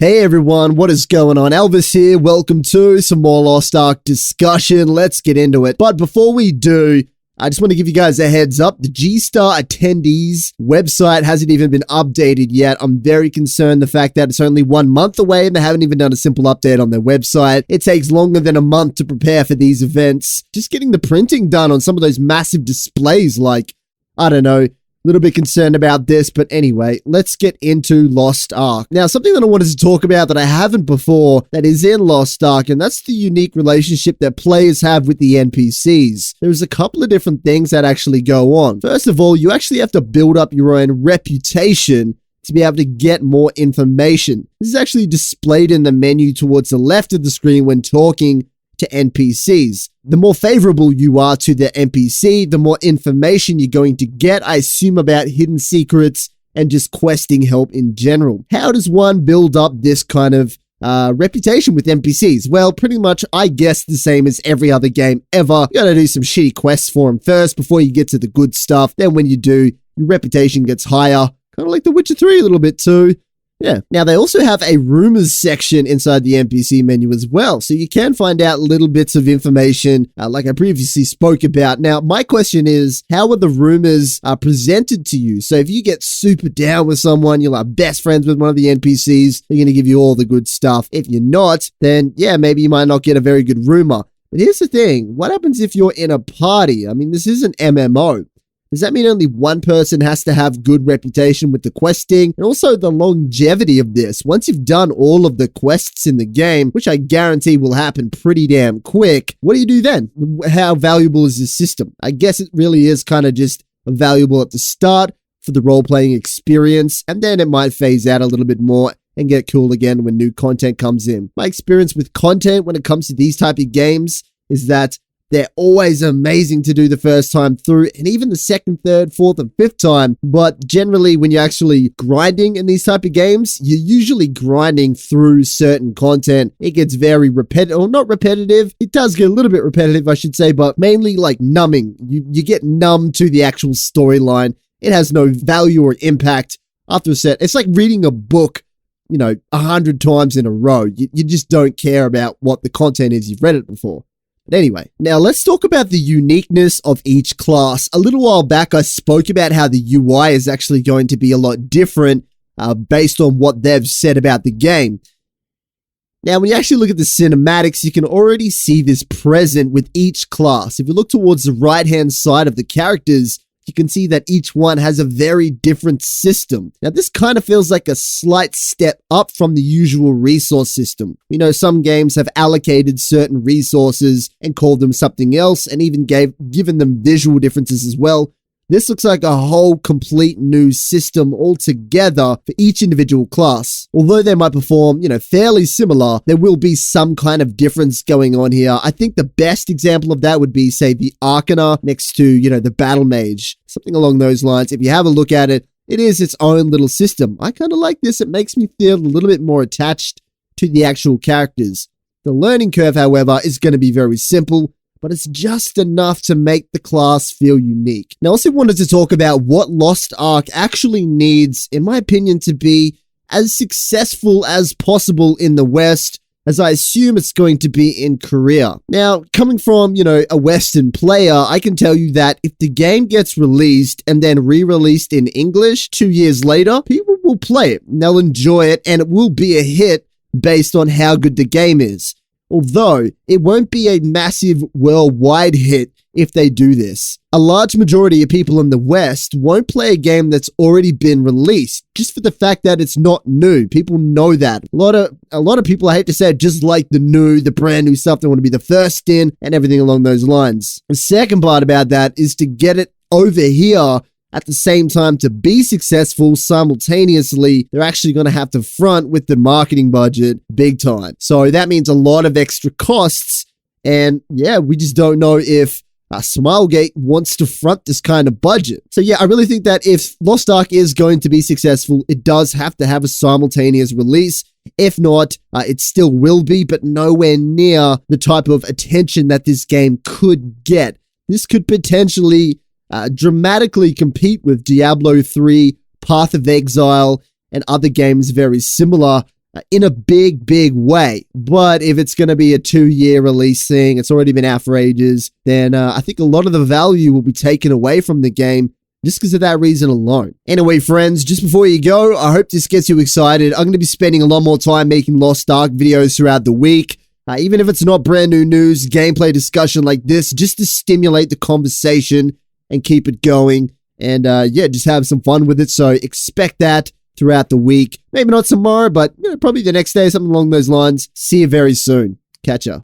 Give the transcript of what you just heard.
Hey everyone, what is going on? Elvis here. Welcome to some more Lost Ark discussion. Let's get into it. But before we do, I just want to give you guys a heads up. The G-Star attendees website hasn't even been updated yet. I'm very concerned the fact that it's only 1 month away and they haven't even done a simple update on their website. It takes longer than a month to prepare for these events. Just getting the printing done on some of those massive displays, like, I don't know, a little bit concerned about this, but anyway, let's get into Lost Ark. Now, something that I wanted to talk about that I haven't before that is in Lost Ark, and that's the unique relationship that players have with the NPCs. There's a couple of different things that actually go on. First of all, you actually have to build up your own reputation to be able to get more information. This is actually displayed in the menu towards the left of the screen when talking to NPCs. The more favorable you are to the NPC, the more information you're going to get, I assume, about hidden secrets and just questing help in general. How does one build up this kind of reputation with NPCs? Well, pretty much, I guess, the same as every other game ever. You gotta do some shitty quests for them first before you get to the good stuff. Then when you do, your reputation gets higher. Kind of like The Witcher 3 a little bit too. Yeah. Now, they also have a rumors section inside the NPC menu as well, so you can find out little bits of information like I previously spoke about. Now, my question is, how are the rumors presented to you? So if you get super down with someone, you're like best friends with one of the NPCs, they're going to give you all the good stuff. If you're not, then yeah, maybe you might not get a very good rumor. But here's the thing, what happens if you're in a party? I mean, this is an MMO. Does that mean only one person has to have good reputation with the questing? And also the longevity of this. Once you've done all of the quests in the game, which I guarantee will happen pretty damn quick, what do you do then? How valuable is this system? I guess it really is kind of just valuable at the start for the role-playing experience, and then it might phase out a little bit more and get cool again when new content comes in. My experience with content when it comes to these type of games is that they're always amazing to do the first time through, and even the second, third, fourth, and fifth time. But generally, when you're actually grinding in these type of games, you're usually grinding through certain content. It gets very repetitive, or not repetitive. It does get a little bit repetitive, I should say, but mainly like numbing. You get numb to the actual storyline. It has no value or impact after a set. It's like reading a book, 100 times in a row. You just don't care about what the content is. You've read it before. But anyway, now let's talk about the uniqueness of each class. A little while back, I spoke about how the UI is actually going to be a lot different based on what they've said about the game. Now, when you actually look at the cinematics, you can already see this present with each class. If you look towards the right-hand side of the characters, you can see that each one has a very different system. Now, this kind of feels like a slight step up from the usual resource system. We know some games have allocated certain resources and called them something else, and even given them visual differences as well. This looks like a whole complete new system altogether for each individual class. Although they might perform, fairly similar, there will be some kind of difference going on here. I think the best example of that would be, say, the Arcaner next to, the Battle Mage. Something along those lines. If you have a look at it, it is its own little system. I kind of like this. It makes me feel a little bit more attached to the actual characters. The learning curve, however, is going to be very simple, but it's just enough to make the class feel unique. Now, I also wanted to talk about what Lost Ark actually needs, in my opinion, to be as successful as possible in the West, as I assume it's going to be in Korea. Now, coming from, a Western player, I can tell you that if the game gets released and then re-released in English 2 years later, people will play it, and they'll enjoy it, and it will be a hit based on how good the game is. Although, it won't be a massive worldwide hit if they do this. A large majority of people in the West won't play a game that's already been released, just for the fact that it's not new. People know that. A lot of people, I hate to say it, just like the brand new stuff. They want to be the first in and everything along those lines. The second part about that is to get it over here at the same time. To be successful simultaneously, they're actually going to have to front with the marketing budget big time. So that means a lot of extra costs. And yeah, we just don't know if Smilegate wants to front this kind of budget. So yeah, I really think that if Lost Ark is going to be successful, it does have to have a simultaneous release. If not, it still will be, but nowhere near the type of attention that this game could get. This could potentially dramatically compete with Diablo 3, Path of Exile, and other games very similar in a big, big way. But if it's going to be a 2-year release thing, it's already been out for ages, then I think a lot of the value will be taken away from the game just because of that reason alone. Anyway, friends, just before you go, I hope this gets you excited. I'm going to be spending a lot more time making Lost Ark videos throughout the week. Even if it's not brand new news, gameplay discussion like this, just to stimulate the conversation and keep it going. And yeah, just have some fun with it. So expect that throughout the week. Maybe not tomorrow, but probably the next day, something along those lines. See you very soon. Catch ya.